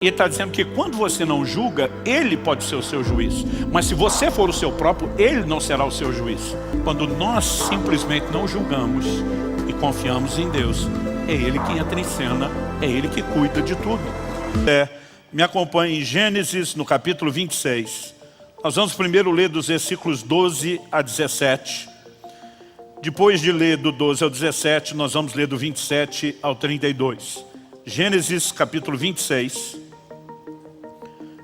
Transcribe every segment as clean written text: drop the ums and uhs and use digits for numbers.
E ele está dizendo que quando você não julga, ele pode ser o seu juiz. Mas se você for o seu próprio, ele não será o seu juiz. Quando nós simplesmente não julgamos e confiamos em Deus, é Ele que entra em cena, é Ele que cuida de tudo. Me acompanhe em Gênesis, no capítulo 26. Nós vamos primeiro ler dos versículos 12 a 17. Depois de ler do 12 ao 17, nós vamos ler do 27 ao 32. Gênesis, capítulo 26.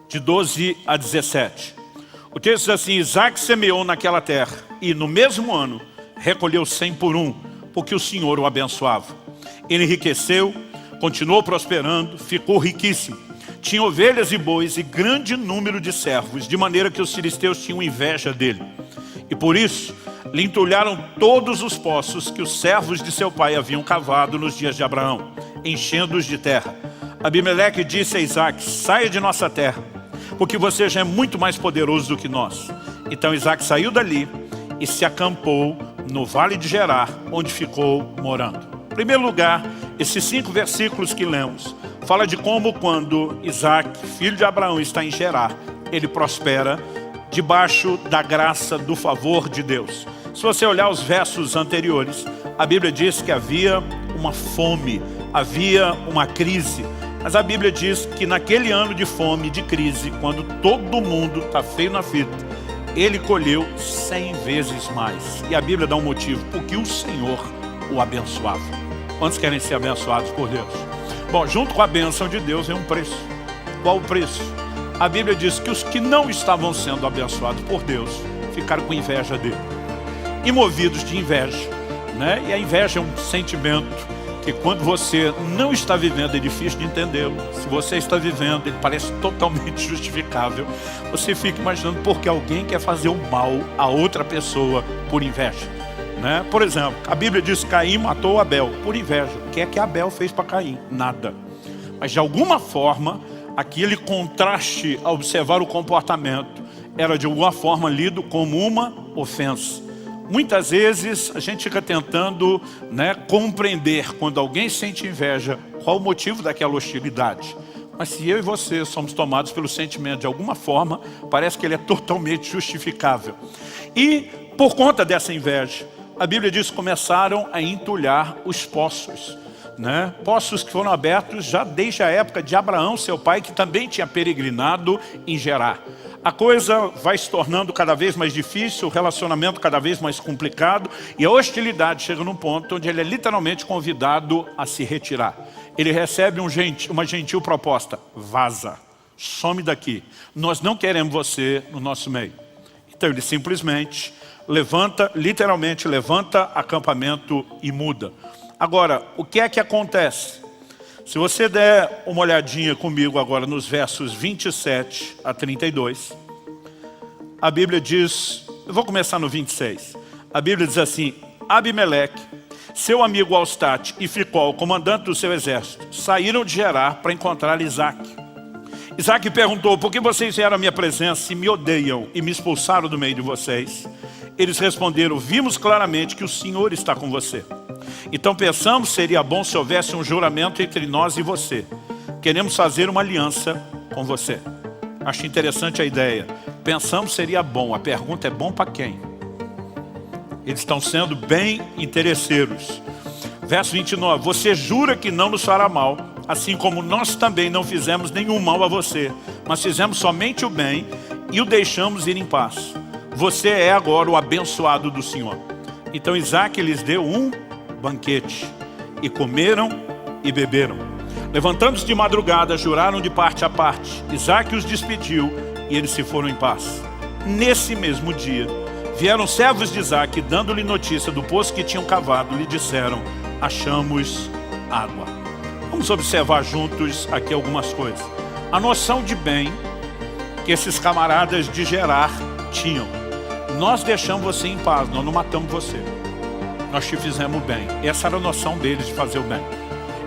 De 12 a 17. O texto diz assim: Isaac semeou naquela terra e no mesmo ano recolheu 100 por 1, porque o Senhor o abençoava. Ele enriqueceu, continuou prosperando, ficou riquíssimo. Tinha ovelhas e bois e grande número de servos, de maneira que os filisteus tinham inveja dele. E por isso lhe entulharam todos os poços que os servos de seu pai haviam cavado nos dias de Abraão, enchendo-os de terra. Abimeleque disse a Isaac: saia de nossa terra, porque você já é muito mais poderoso do que nós. Então Isaac saiu dali e se acampou no vale de Gerar, onde ficou morando. Em primeiro lugar, esses 5 versículos que lemos, fala de como quando Isaac, filho de Abraão, está em Gerar, ele prospera debaixo da graça, do favor de Deus. Se você olhar os versos anteriores, a Bíblia diz que havia uma fome, havia uma crise. Mas a Bíblia diz que naquele ano de fome, de crise, quando todo mundo está feio na fita, ele colheu 100 vezes mais. E a Bíblia dá um motivo: porque o Senhor o abençoava. Quantos querem ser abençoados por Deus? Bom, junto com a bênção de Deus vem um preço. Qual o preço? A Bíblia diz que os que não estavam sendo abençoados por Deus ficaram com inveja dele. E movidos de inveja, né? E a inveja é um sentimento que quando você não está vivendo é difícil de entendê-lo. Se você está vivendo, ele parece totalmente justificável. Você fica imaginando por que alguém quer fazer o mal a outra pessoa por inveja, né? Por exemplo, a Bíblia diz que Caim matou Abel por inveja. O que é que Abel fez para Caim? Nada. Mas de alguma forma, aquele contraste a observar o comportamento era de alguma forma lido como uma ofensa. Muitas vezes a gente fica tentando, compreender quando alguém sente inveja, qual o motivo daquela hostilidade. Mas se eu e você somos tomados pelo sentimento de alguma forma, parece que ele é totalmente justificável. E por conta dessa inveja, a Bíblia diz que começaram a entulhar os poços. Poços que foram abertos já desde a época de Abraão, seu pai, que também tinha peregrinado em Gerar. A coisa vai se tornando cada vez mais difícil, o relacionamento cada vez mais complicado, e a hostilidade chega num ponto onde ele é literalmente convidado a se retirar. Ele recebe uma gentil proposta: vaza, some daqui, nós não queremos você no nosso meio. Então ele simplesmente literalmente levanta acampamento e muda. Agora, o que é que acontece? Se você der uma olhadinha comigo agora nos versos 27 a 32, a Bíblia diz, eu vou começar no 26, a Bíblia diz assim: Abimeleque, seu amigo Alstate e Ficol, comandante do seu exército, saíram de Gerar para encontrar Isaac. Isaac perguntou: por que vocês vieram à minha presença e me odeiam e me expulsaram do meio de vocês? Eles responderam: vimos claramente que o Senhor está com você. Então pensamos, seria bom se houvesse um juramento entre nós e você. Queremos fazer uma aliança com você. Acho interessante a ideia. Pensamos, seria bom. A pergunta é: bom para quem? Eles estão sendo bem interesseiros. Verso 29. Você jura que não nos fará mal, assim como nós também não fizemos nenhum mal a você, mas fizemos somente o bem e o deixamos ir em paz. Você é agora o abençoado do Senhor. Então Isaac lhes deu um banquete, e comeram e beberam. Levantando-se de madrugada, juraram de parte a parte. Isaac os despediu e eles se foram em paz. Nesse mesmo dia, vieram servos de Isaac, dando-lhe notícia do poço que tinham cavado, lhe disseram: achamos água. Vamos observar juntos aqui algumas coisas. A noção de bem que esses camaradas de Gerar tinham: nós deixamos você em paz, nós não matamos você, nós te fizemos bem. Essa era a noção deles de fazer o bem.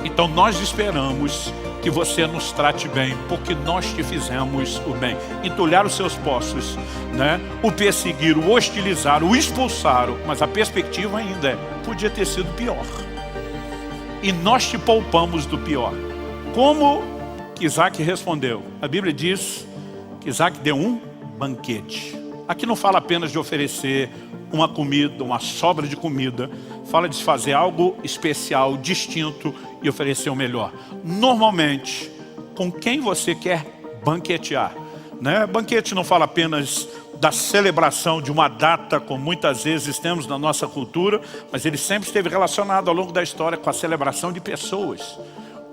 Então nós esperamos que você nos trate bem, porque nós te fizemos o bem. Entulhar os seus poços, o perseguiram, o hostilizaram, o expulsaram, mas a perspectiva ainda podia ter sido pior. E nós te poupamos do pior. Como que Isaac respondeu? A Bíblia diz que Isaac deu um banquete. Aqui não fala apenas de oferecer uma comida, uma sobra de comida. Fala de fazer algo especial, distinto e oferecer o melhor. Normalmente, com quem você quer banquetear, né? Banquete não fala apenas da celebração de uma data, como muitas vezes temos na nossa cultura, mas ele sempre esteve relacionado ao longo da história com a celebração de pessoas.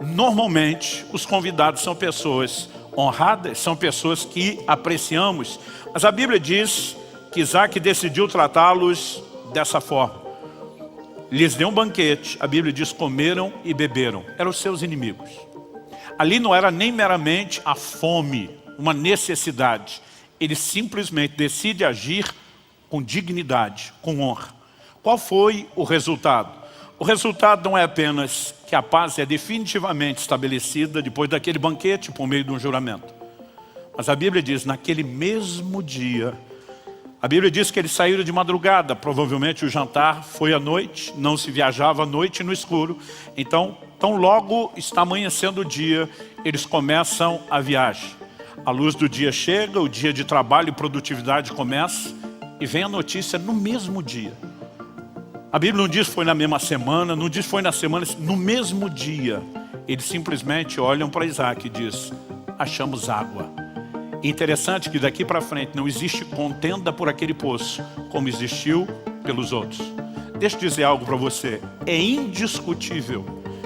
Normalmente, os convidados são pessoas honradas, são pessoas que apreciamos. Mas a Bíblia diz que Isaac decidiu tratá-los dessa forma. Lhes deu um banquete, a Bíblia diz, comeram e beberam. Eram os seus inimigos. Ali não era nem meramente a fome, uma necessidade. Ele simplesmente decide agir com dignidade, com honra. Qual foi o resultado? O resultado não é apenas que a paz é definitivamente estabelecida depois daquele banquete por meio de um juramento. Mas a Bíblia diz, naquele mesmo dia, a Bíblia diz que eles saíram de madrugada, provavelmente o jantar foi à noite, não se viajava à noite no escuro. Então logo está amanhecendo o dia, eles começam a viagem. A luz do dia chega, o dia de trabalho e produtividade começa e vem a notícia no mesmo dia. A Bíblia não diz foi na mesma semana, não diz foi na semana, no mesmo dia. Eles simplesmente olham para Isaac e dizem, achamos água. Interessante que daqui para frente não existe contenda por aquele poço, como existiu pelos outros. Deixa eu dizer algo para você, é indiscutível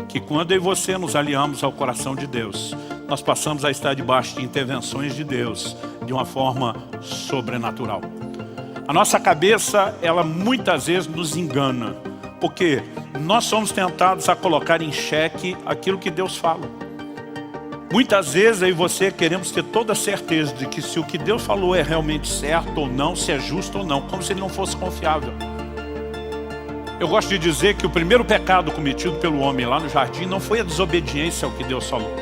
que quando eu e você nos aliamos ao coração de Deus, nós passamos a estar debaixo de intervenções de Deus, de uma forma sobrenatural. A nossa cabeça, ela muitas vezes nos engana, porque nós somos tentados a colocar em xeque aquilo que Deus fala. Muitas vezes eu e você queremos ter toda a certeza de que se o que Deus falou é realmente certo ou não, se é justo ou não, como se ele não fosse confiável. Eu gosto de dizer que o primeiro pecado cometido pelo homem lá no jardim não foi a desobediência ao que Deus falou,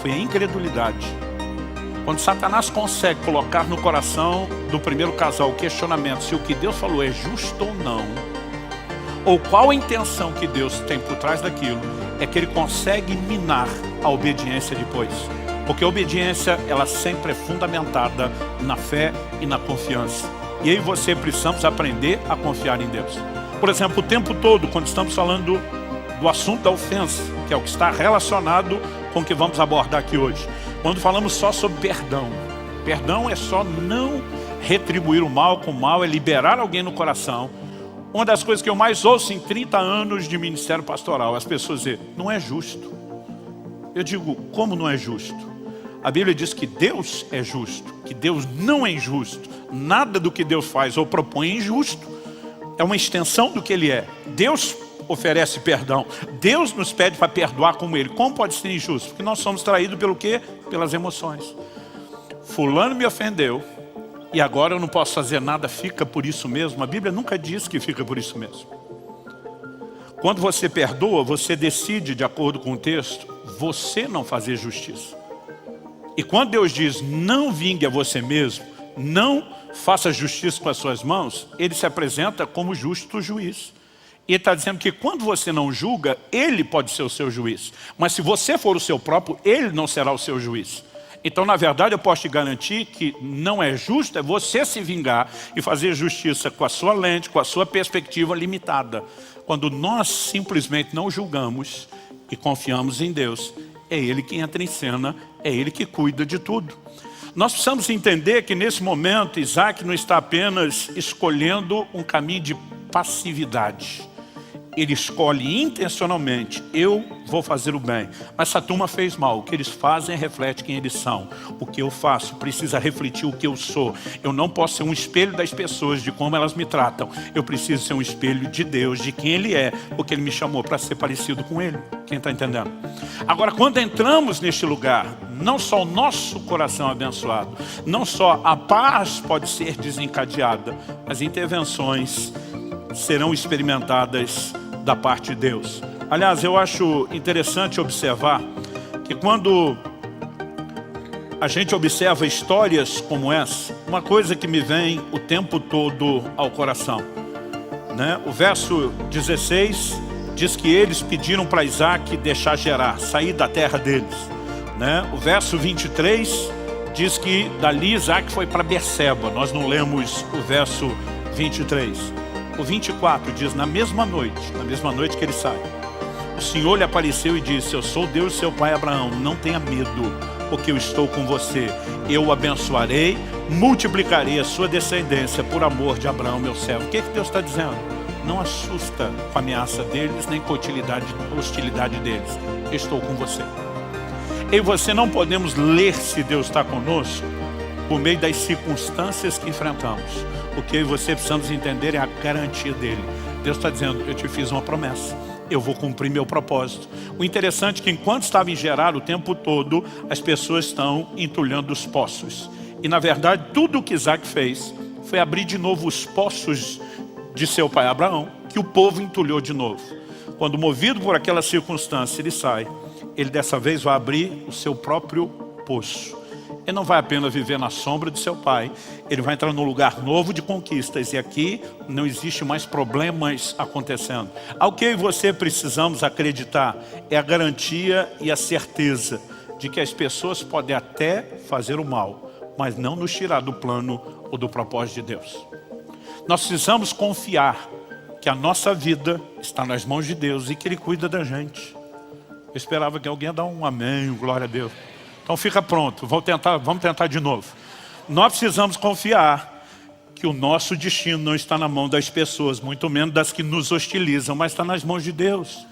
foi a incredulidade. Quando Satanás consegue colocar no coração do primeiro casal o questionamento se o que Deus falou é justo ou não, ou qual a intenção que Deus tem por trás daquilo, é que ele consegue minar a obediência depois. Porque a obediência, ela sempre é fundamentada na fé e na confiança. E aí você precisamos aprender a confiar em Deus. Por exemplo, o tempo todo, quando estamos falando do assunto da ofensa, que é o que está relacionado com o que vamos abordar aqui hoje. Quando falamos só sobre perdão, perdão é só não retribuir o mal com o mal, é liberar alguém no coração. Uma das coisas que eu mais ouço em 30 anos de ministério pastoral, as pessoas dizem, não é justo. Eu digo, como não é justo? A Bíblia diz que Deus é justo, que Deus não é injusto. Nada do que Deus faz ou propõe é injusto. É uma extensão do que Ele é. Deus oferece perdão. Deus nos pede para perdoar como Ele. Como pode ser injusto? Porque nós somos traídos pelo quê? Pelas emoções. Fulano me ofendeu e agora eu não posso fazer nada, fica por isso mesmo. A Bíblia nunca diz que fica por isso mesmo. Quando você perdoa, você decide, de acordo com o texto, você não fazer justiça. E quando Deus diz, não vingue a você mesmo, não faça justiça com as suas mãos, Ele se apresenta como justo juiz. E Ele está dizendo que quando você não julga, Ele pode ser o seu juiz. Mas se você for o seu próprio, Ele não será o seu juiz. Então, na verdade, eu posso te garantir que não é justo é você se vingar e fazer justiça com a sua lente, com a sua perspectiva limitada. Quando nós simplesmente não julgamos e confiamos em Deus, é Ele que entra em cena, é Ele que cuida de tudo. Nós precisamos entender que nesse momento Isaac não está apenas escolhendo um caminho de passividade. Ele escolhe intencionalmente, eu vou fazer o bem. Mas essa turma fez mal, o que eles fazem reflete quem eles são. O que eu faço precisa refletir o que eu sou. Eu não posso ser um espelho das pessoas, de como elas me tratam. Eu preciso ser um espelho de Deus, de quem Ele é, porque Ele me chamou para ser parecido com Ele. Quem está entendendo? Agora, quando entramos neste lugar, não só o nosso coração é abençoado, não só a paz pode ser desencadeada, as intervenções serão experimentadas da parte de Deus. Aliás, eu acho interessante observar que quando a gente observa histórias como essa, uma coisa que me vem o tempo todo ao coração, né? O verso 16 diz que eles pediram para Isaac deixar Gerar, sair da terra deles, né? O verso 23 diz que dali Isaac foi para Berseba. Nós não lemos o verso 23. O 24 diz, na mesma noite que ele sai, o Senhor lhe apareceu e disse: eu sou Deus, seu pai Abraão, não tenha medo, porque eu estou com você. Eu o abençoarei, multiplicarei a sua descendência por amor de Abraão, meu servo. O que Deus está dizendo? Não assusta com a ameaça deles, nem com a hostilidade deles. Eu estou com você. Eu e você não podemos ler se Deus está conosco por meio das circunstâncias que enfrentamos. O que eu e você precisamos entender é a garantia dele. Deus está dizendo: eu te fiz uma promessa, eu vou cumprir meu propósito. O interessante é que enquanto estava em Gerar, o tempo todo as pessoas estão entulhando os poços. E na verdade tudo o que Isaac fez foi abrir de novo os poços de seu pai Abraão, que o povo entulhou de novo. Quando movido por aquela circunstância ele sai, ele dessa vez vai abrir o seu próprio poço. Ele não vai apenas viver na sombra de seu pai, ele vai entrar num lugar novo de conquistas. E aqui não existe mais problemas acontecendo. Ao que eu e você precisamos acreditar é a garantia e a certeza de que as pessoas podem até fazer o mal, mas não nos tirar do plano ou do propósito de Deus. Nós precisamos confiar que a nossa vida está nas mãos de Deus e que Ele cuida da gente. Eu esperava que alguém ia dar um amém, glória a Deus. Então fica pronto, vamos tentar de novo. Nós precisamos confiar que o nosso destino não está na mão das pessoas, muito menos das que nos hostilizam, mas está nas mãos de Deus.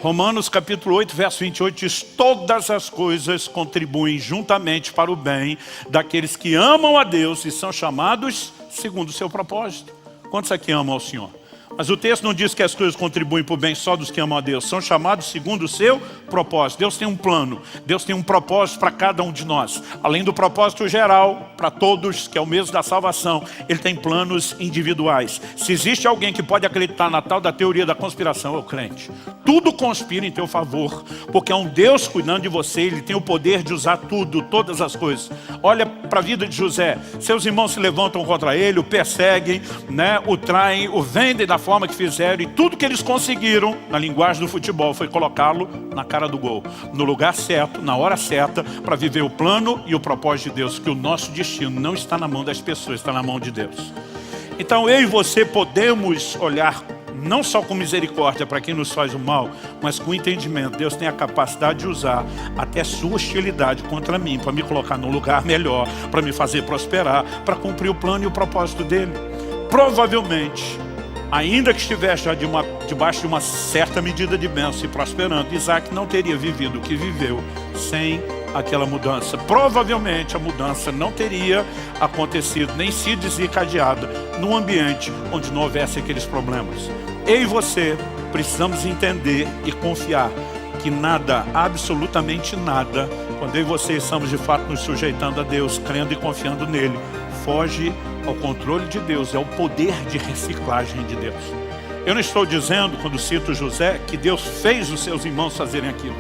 Romanos capítulo 8, verso 28 diz: todas as coisas contribuem juntamente para o bem daqueles que amam a Deus e são chamados segundo o seu propósito. Quantos aqui amam ao Senhor? Mas o texto não diz que as coisas contribuem para o bem só dos que amam a Deus. São chamados segundo o seu propósito. Deus tem um plano. Deus tem um propósito para cada um de nós. Além do propósito geral, para todos, que é o mesmo da salvação, Ele tem planos individuais. Se existe alguém que pode acreditar na tal da teoria da conspiração, é o crente. Tudo conspira em teu favor, porque é um Deus cuidando de você. Ele tem o poder de usar tudo, todas as coisas. Olha para a vida de José. Seus irmãos se levantam contra ele, o perseguem, né, o traem, o vendem da forma que fizeram, e tudo que eles conseguiram, na linguagem do futebol, foi colocá-lo na cara do gol, no lugar certo, na hora certa, para viver o plano e o propósito de Deus, que o nosso destino não está na mão das pessoas, está na mão de Deus. Então eu e você podemos olhar não só com misericórdia para quem nos faz o mal, mas com entendimento. Deus tem a capacidade de usar até sua hostilidade contra mim, para me colocar num lugar melhor, para me fazer prosperar, para cumprir o plano e o propósito dele. Provavelmente, ainda que estivesse já debaixo de uma certa medida de bênção e prosperando, Isaac não teria vivido o que viveu sem aquela mudança. Provavelmente a mudança não teria acontecido, nem sido desencadeada num ambiente onde não houvesse aqueles problemas. Eu e você precisamos entender e confiar que nada, absolutamente nada, quando eu e você estamos de fato nos sujeitando a Deus, crendo e confiando nele, foge ao controle de Deus, é o poder de reciclagem de Deus. Eu não estou dizendo, quando cito José, que Deus fez os seus irmãos fazerem aquilo.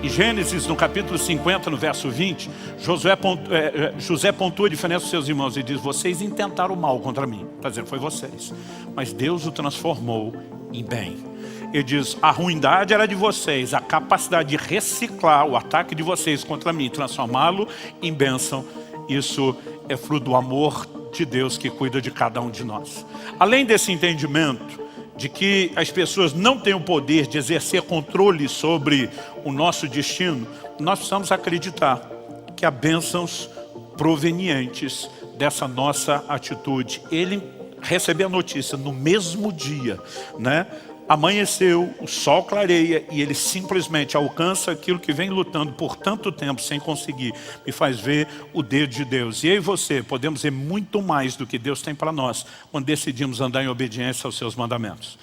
Em Gênesis, no capítulo 50, no verso 20, José pontua a diferença dos seus irmãos e diz: vocês intentaram o mal contra mim. Está dizendo, foi vocês. Mas Deus o transformou em bem. Ele diz, a ruindade era de vocês, a capacidade de reciclar o ataque de vocês contra mim, transformá-lo em bênção. Isso é fruto do amor de Deus que cuida de cada um de nós. Além desse entendimento de que as pessoas não têm o poder de exercer controle sobre o nosso destino, nós precisamos acreditar que há bênçãos provenientes dessa nossa atitude. Ele recebeu a notícia no mesmo dia, né? Amanheceu, o sol clareia e ele simplesmente alcança aquilo que vem lutando por tanto tempo sem conseguir. Me faz ver o dedo de Deus. E eu e você podemos ver muito mais do que Deus tem para nós quando decidimos andar em obediência aos seus mandamentos.